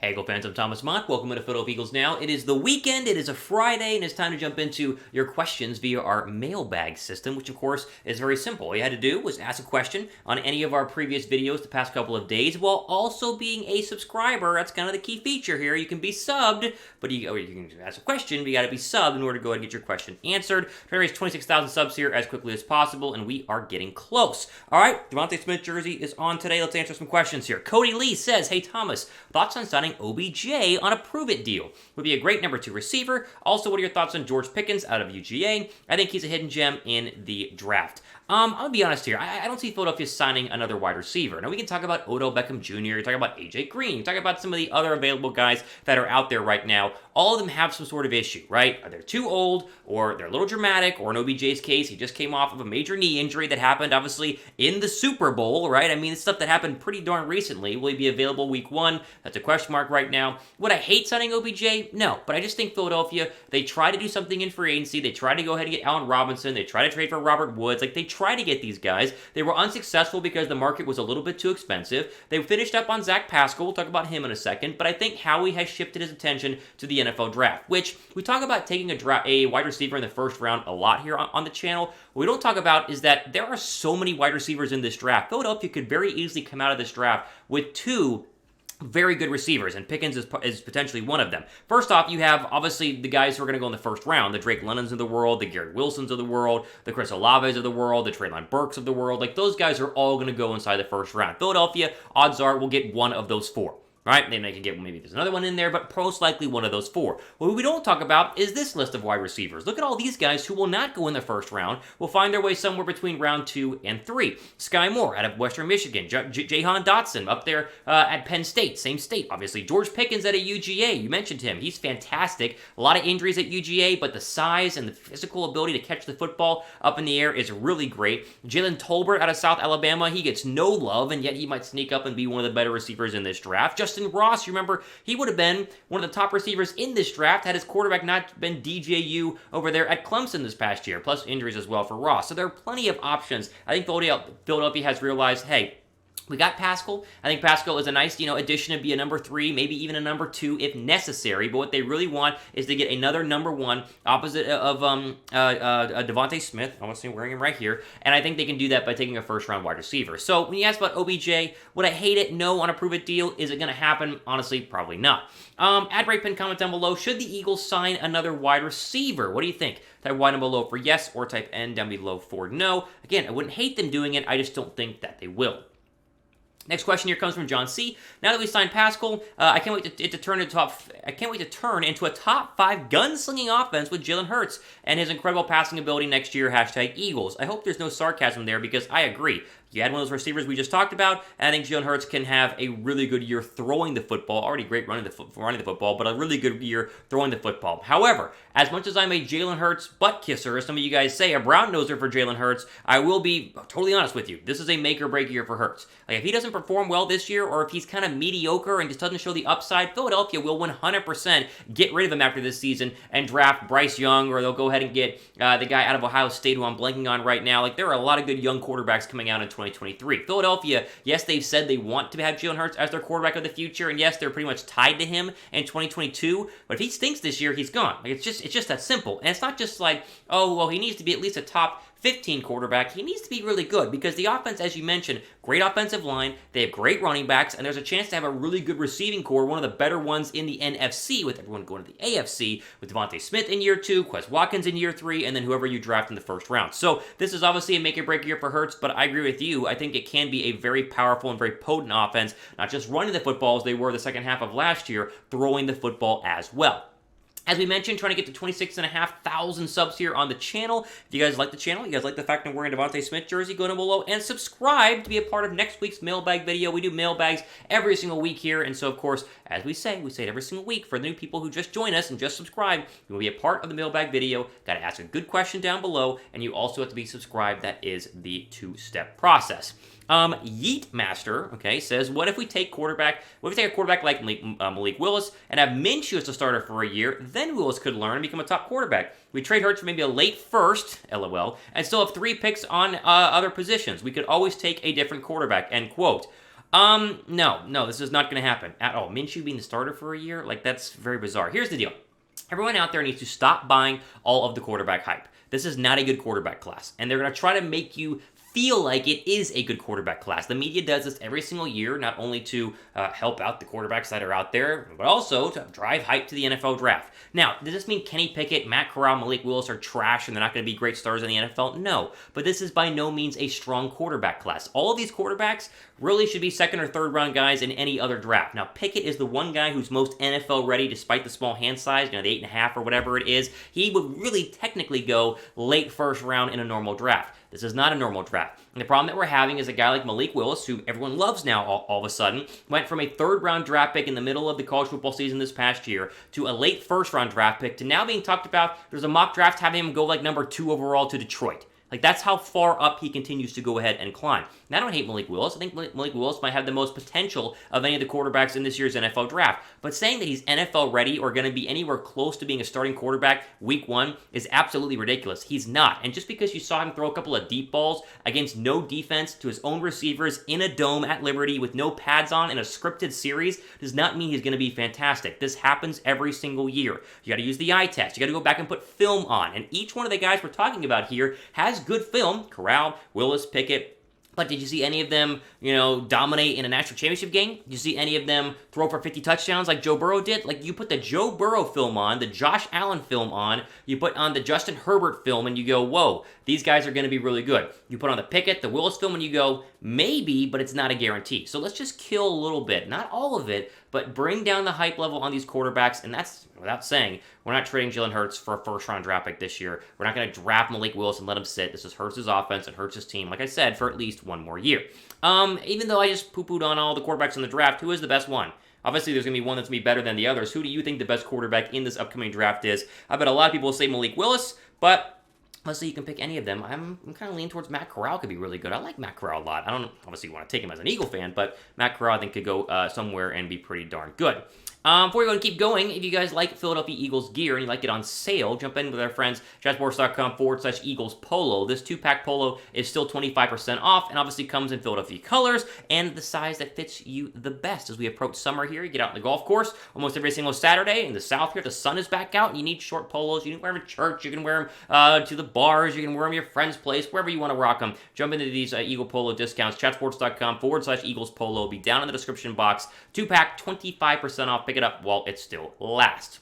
Hey, Eagle fans, I'm Thomas Mott. Welcome to Philadelphia Eagles Now. It is the weekend, it is a Friday, and it's time to jump into your questions via our mailbag system, which of course is very simple. All you had to do was ask a question on any of our previous videos the past couple of days, while also being a subscriber. That's kind of the key feature here. You can be subbed, but you can ask a question, but you got to be subbed in order to go ahead and get your question answered. Trying to raise 26,000 subs here as quickly as possible, and we are getting close. All right, Devontae Smith jersey is on today. Let's answer some questions here. Cody Lee says, hey Thomas, thoughts on signing OBJ on a prove-it deal? Would be a great number 2 receiver. Also, what are your thoughts on George Pickens out of UGA? I think he's a hidden gem in the draft. I'm going to be honest here. I don't see Philadelphia signing another wide receiver. Now, we can talk about Odell Beckham Jr., you talk about AJ Green, you talk about some of the other available guys that are out there right now. All of them have some sort of issue, right? They're too old, or they're a little dramatic, or in OBJ's case, he just came off of a major knee injury that happened, obviously, in the Super Bowl, right? I mean, it's stuff that happened pretty darn recently. Will he be available week 1? That's a question mark right now. Would I hate signing OBJ? No, but I just think Philadelphia, they try to do something in free agency. They try to go ahead and get Allen Robinson. They try to trade for Robert Woods. Like, they try to get these guys. They were unsuccessful because the market was a little bit too expensive. They finished up on Zach Pascal. We'll talk about him in a second, but I think Howie has shifted his attention to the NFL draft, which we talk about taking a wide receiver in the first round a lot here on the channel. What we don't talk about is that there are so many wide receivers in this draft. Philadelphia could very easily come out of this draft with 2 very good receivers, and Pickens is potentially one of them. First off, you have, obviously, the guys who are going to go in the first round, the Drake Londons of the world, the Garrett Wilsons of the world, the Chris Olaves of the world, the Treylon Burks of the world. Like, those guys are all going to go inside the first round. Philadelphia, odds are, will get one of those 4. Right? They can get, maybe there's another one in there, but most likely one of those 4. What we don't talk about is this list of wide receivers. Look at all these guys who will not go in the first round, will find their way somewhere between round 2 and 3. Sky Moore out of Western Michigan, Jahan Dotson up there at Penn State, same state, obviously. George Pickens at a UGA, you mentioned him. He's fantastic. A lot of injuries at UGA, but the size and the physical ability to catch the football up in the air is really great. Jalen Tolbert out of South Alabama, he gets no love, and yet he might sneak up and be one of the better receivers in this draft. Justin Ross, you remember, he would have been one of the top receivers in this draft had his quarterback not been DJU over there at Clemson this past year, plus injuries as well for Ross. So there are plenty of options. I think Philadelphia has realized, hey, we got Pascal. I think Pascal is a nice, addition to be a number 3, maybe even a number 2 if necessary. But what they really want is to get another number 1 opposite of Devontae Smith. I'm honestly wearing him right here. And I think they can do that by taking a first-round wide receiver. So when you ask about OBJ, would I hate it? No. On a prove-it deal, is it going to happen? Honestly, probably not. Add rate pin comment down below. Should the Eagles sign another wide receiver? What do you think? Type Y down below for yes, or type N down below for no. Again, I wouldn't hate them doing it. I just don't think that they will. Next question here comes from John C. Now that we signed Pascal, I can't wait to turn into a top 5 gunslinging offense with Jalen Hurts and his incredible passing ability next year. # Eagles. I hope there's no sarcasm there because I agree. You had one of those receivers we just talked about, and I think Jalen Hurts can have a really good year throwing the football. Already great running the football, but a really good year throwing the football. However, as much as I'm a Jalen Hurts butt kisser, as some of you guys say, a brown noser for Jalen Hurts, I will be totally honest with you. This is a make or break year for Hurts. Like, if he doesn't perform well this year, or if he's kind of mediocre and just doesn't show the upside, Philadelphia will 100% get rid of him after this season and draft Bryce Young, or they'll go ahead and get the guy out of Ohio State who I'm blanking on right now. Like, there are a lot of good young quarterbacks coming out in 2023. Philadelphia, yes, they've said they want to have Jalen Hurts as their quarterback of the future, and yes, they're pretty much tied to him in 2022, but if he stinks this year, he's gone. Like, it's just that simple. And it's not just like, oh, well, he needs to be at least a top 15 quarterback. He needs to be really good because the offense, as you mentioned, great offensive line, they have great running backs, and there's a chance to have a really good receiving core, one of the better ones in the NFC, with everyone going to the AFC, with Devontae Smith in year 2, Quez Watkins in year 3, and then whoever you draft in the first round. So this is obviously a make-or-break year for Hurts, but I agree with you. I think it can be a very powerful and very potent offense, not just running the football as they were the second half of last year, throwing the football as well. As we mentioned, trying to get to 26,500 subs here on the channel. If you guys like the channel, you guys like the fact I'm wearing a Devontae Smith jersey, go down below and subscribe to be a part of next week's mailbag video. We do mailbags every single week here, and so, of course, as we say it every single week. For the new people who just join us and just subscribe, you will be a part of the mailbag video. Got to ask a good question down below, and you also have to be subscribed. That is the 2-step process. Yeet Master, okay, says, what if we take a quarterback like Malik Willis and have Minshew as a starter for a year, then Willis could learn and become a top quarterback. We trade Hurts for maybe a late first, LOL, and still have 3 picks on other positions. We could always take a different quarterback, end quote. No, this is not going to happen at all. Minshew being the starter for a year, like, that's very bizarre. Here's the deal. Everyone out there needs to stop buying all of the quarterback hype. This is not a good quarterback class, and they're going to try to make you feel like it is a good quarterback class. The media does this every single year, not only to help out the quarterbacks that are out there, but also to drive hype to the NFL draft. Now, does this mean Kenny Pickett, Matt Corral, Malik Willis are trash and they're not going to be great stars in the NFL? No, but this is by no means a strong quarterback class. All of these quarterbacks really should be second or third round guys in any other draft. Now, Pickett is the one guy who's most NFL ready despite the small hand size, the 8.5 or whatever it is. He would really technically go late first round in a normal draft. This is not a normal draft. And the problem that we're having is a guy like Malik Willis, who everyone loves now all of a sudden, went from a third-round draft pick in the middle of the college football season this past year to a late first-round draft pick to now being talked about. There's a mock draft having him go like number 2 overall to Detroit. Like, that's how far up he continues to go ahead and climb. And I don't hate Malik Willis. I think Malik Willis might have the most potential of any of the quarterbacks in this year's NFL draft. But saying that he's NFL ready or going to be anywhere close to being a starting quarterback week 1 is absolutely ridiculous. He's not. And just because you saw him throw a couple of deep balls against no defense to his own receivers in a dome at Liberty with no pads on in a scripted series does not mean he's going to be fantastic. This happens every single year. You got to use the eye test. You got to go back and put film on. And each one of the guys we're talking about here has good film. Corral, Willis, Pickett. But did you see any of them, dominate in a national championship game? Did you see any of them throw for 50 touchdowns like Joe Burrow did? Like, you put the Joe Burrow film on, the Josh Allen film on, you put on the Justin Herbert film, and you go, whoa, these guys are going to be really good. You put on the Pickett, the Willis film, and you go, maybe, but it's not a guarantee. So let's just kill a little bit. Not all of it, but bring down the hype level on these quarterbacks, and that's without saying, we're not trading Jalen Hurts for a first-round draft pick this year. We're not going to draft Malik Willis and let him sit. This is Hurts' offense and Hurts' team, like I said, for at least one more year. Even though I just poo-pooed on all the quarterbacks in the draft, who is the best one? Obviously, there's going to be one that's going to be better than the others. Who do you think the best quarterback in this upcoming draft is? I bet a lot of people will say Malik Willis, but let's say you can pick any of them. I'm kind of leaning towards Matt Corral could be really good. I like Matt Corral a lot. I don't obviously want to take him as an Eagle fan, but Matt Corral I think could go somewhere and be pretty darn good. Before we go and keep going, if you guys like Philadelphia Eagles gear and you like it on sale, jump in with our friends, chatsports.com/Eagles Polo. This 2-pack polo is still 25% off and obviously comes in Philadelphia colors and the size that fits you the best. As we approach summer here, you get out on the golf course almost every single Saturday. In the south here, the sun is back out and you need short polos. You can wear them at church. You can wear them to the bars. You can wear them at your friend's place, wherever you want to rock them. Jump into these Eagle Polo discounts. Chatsports.com/Eagles Polo. Be down in the description box. 2-pack, 25% off. Pick it up while it still lasts.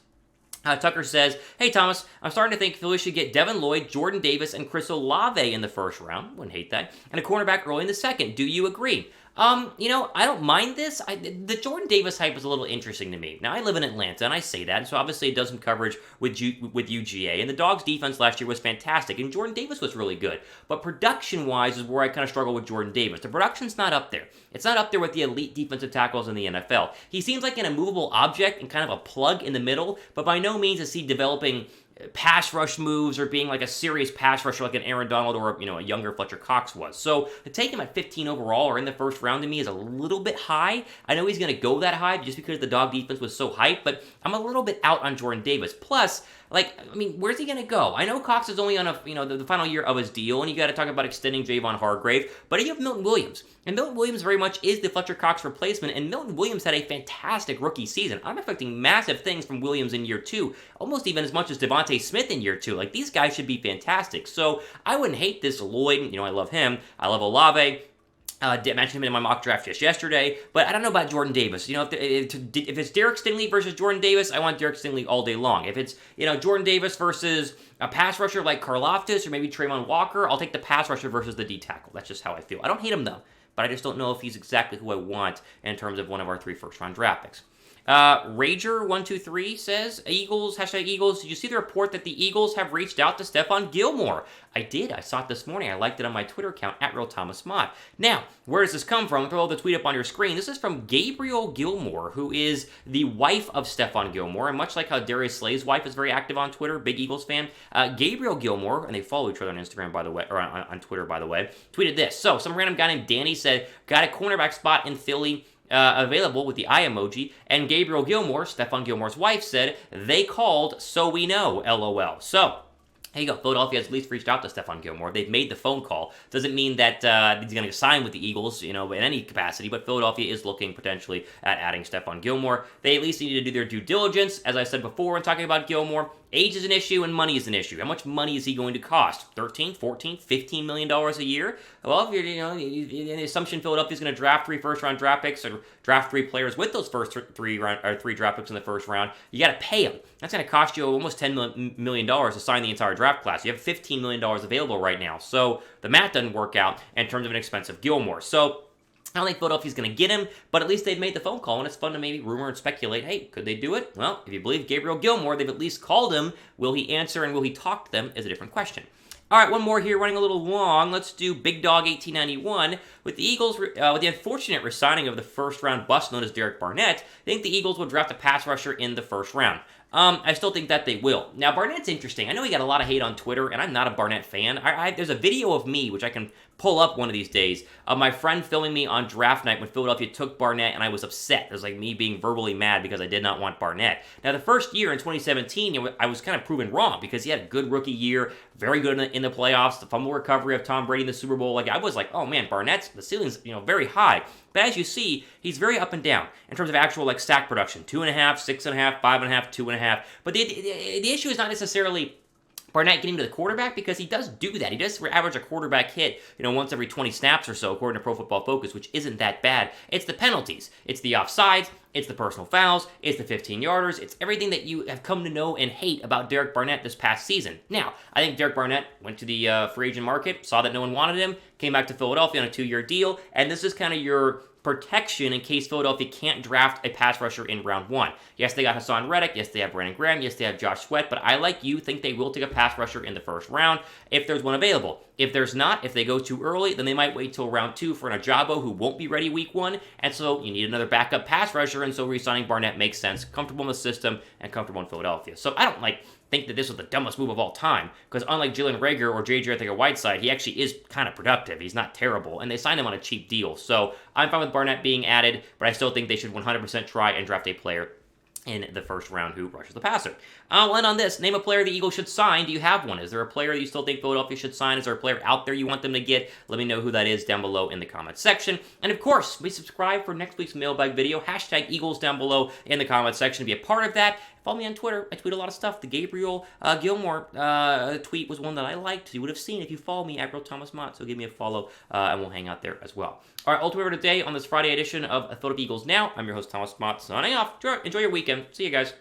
Tucker says, hey Thomas, I'm starting to think Philly should get Devin Lloyd, Jordan Davis, and Chris Olave in the first round. Wouldn't hate that. And a cornerback early in the second. Do you agree? I don't mind this. The Jordan Davis hype is a little interesting to me. Now, I live in Atlanta, and I say that, so obviously it does some coverage with UGA, and the Dogs' defense last year was fantastic, and Jordan Davis was really good. But production-wise is where I kind of struggle with Jordan Davis. The production's not up there. It's not up there with the elite defensive tackles in the NFL. He seems like an immovable object and kind of a plug in the middle, but by no means is he developing pass rush moves or being like a serious pass rusher like an Aaron Donald or a younger Fletcher Cox was. So to take him at 15 overall or in the first round to me is a little bit high. I know he's going to go that high just because the Dog defense was so hyped, but I'm a little bit out on Jordan Davis. Plus, where's he going to go? I know Cox is only on the final year of his deal, and you got to talk about extending Javon Hargrave, but you have Milton Williams, and Milton Williams very much is the Fletcher Cox replacement, and Milton Williams had a fantastic rookie season. I'm expecting massive things from Williams in year 2, almost even as much as Devontae Smith in year 2. Like, these guys should be fantastic, so I wouldn't hate this Lloyd. I love him. I love Olave. Mentioned him in my mock draft just yesterday, but I don't know about Jordan Davis. If it's Derek Stingley versus Jordan Davis, I want Derek Stingley all day long. If it's Jordan Davis versus a pass rusher like Karlaftis or maybe Trayvon Walker, I'll take the pass rusher versus the D tackle. That's just how I feel. I don't hate him though, but I just don't know if he's exactly who I want in terms of one of our 3 first-round draft picks. Rager123 says, Eagles, #Eagles, did you see the report that the Eagles have reached out to Stephon Gilmore? I did. I saw it this morning. I liked it on my Twitter account, @RealThomasMott. Now, where does this come from? I'll throw the tweet up on your screen. This is from Gabriel Gilmore, who is the wife of Stephon Gilmore, and much like how Darius Slay's wife is very active on Twitter, big Eagles fan, Gabriel Gilmore, and they follow each other on Instagram, by the way, or on Twitter, by the way, tweeted this. So, some random guy named Danny said, got a cornerback spot in Philly, available with the eye emoji, and Gabriel Gilmore, Stephon Gilmore's wife, said, they called, so we know, LOL. So, Hey, you go. Philadelphia has at least reached out to Stephon Gilmore. They've made the phone call. Doesn't mean that he's going to sign with the Eagles, in any capacity, but Philadelphia is looking potentially at adding Stephon Gilmore. They at least need to do their due diligence. As I said before when talking about Gilmore, age is an issue and money is an issue. How much money is he going to cost? $13, $14, $15 million a year? Well, if you're, in the assumption Philadelphia's going to draft 3 first-round draft picks or draft 3 players with those first 3 draft picks in the first round, you got to pay them. That's going to cost you almost $10 million to sign the entire draft class. You have $15 million available right now. So the math doesn't work out in terms of an expensive Gilmore. So I don't think Philadelphia's going to get him, but at least they've made the phone call, and it's fun to maybe rumor and speculate, hey, could they do it? Well, if you believe Gabriel Gilmore, they've at least called him. Will he answer and will he talk to them is a different question. All right, one more here, running a little long. Let's do Big Dog 1891. With the Eagles, with the unfortunate resigning of the first-round bust known as Derek Barnett, I think the Eagles will draft a pass rusher in the first round. I still think that they will. Now, Barnett's interesting. I know he got a lot of hate on Twitter, and I'm not a Barnett fan. There's a video of me, which I can pull up one of these days, of my friend filming me on draft night when Philadelphia took Barnett, and I was upset. It was like me being verbally mad because I did not want Barnett. Now, the first year in 2017, I was kind of proven wrong because he had a good rookie year, very good in the playoffs, the fumble recovery of Tom Brady in the Super Bowl. I was like, oh man, Barnett's, the ceiling's very high. But as you see, he's very up and down in terms of actual sack production. 2.5, 6.5, 5.5, 2.5. But the issue is not necessarily Barnett getting to the quarterback, because he does do that. He does average a quarterback hit, once every 20 snaps or so, according to Pro Football Focus, which isn't that bad. It's the penalties. It's the offsides. It's the personal fouls. It's the 15-yarders. It's everything that you have come to know and hate about Derek Barnett this past season. Now, I think Derek Barnett went to the free agent market, saw that no one wanted him, came back to Philadelphia on a 2-year deal, and this is kind of your protection in case Philadelphia can't draft a pass rusher in round 1. Yes, they got Hassan Reddick. Yes, they have Brandon Graham. Yes, they have Josh Sweat. But I, like you, think they will take a pass rusher in the first round if there's one available. If there's not, if they go too early, then they might wait till round 2 for an Ajabo who won't be ready week 1. And so you need another backup pass rusher. And so re-signing Barnett makes sense. Comfortable in the system and comfortable in Philadelphia. So I don't think that this was the dumbest move of all time, because unlike Jalen Reagor or J.J. Arcega-Whiteside, he actually is kind of productive. He's not terrible, and they signed him on a cheap deal. So I'm fine with Barnett being added, but I still think they should 100% try and draft a player in the first round who rushes the passer. I'll end on this. Name a player the Eagles should sign. Do you have one? Is there a player that you still think Philadelphia should sign? Is there a player out there you want them to get? Let me know who that is down below in the comments section. And of course, please subscribe for next week's mailbag video. Hashtag Eagles down below in the comments section to be a part of that. Follow me on Twitter. I tweet a lot of stuff. The Gabriel Gilmore tweet was one that I liked. You would have seen if you follow me at Thomas Mott. So give me a follow, and we'll hang out there as well. All right, ultimate today on this Friday edition of Philadelphia Eagles Now. I'm your host, Thomas Mott, signing off. Enjoy your weekend. See you guys.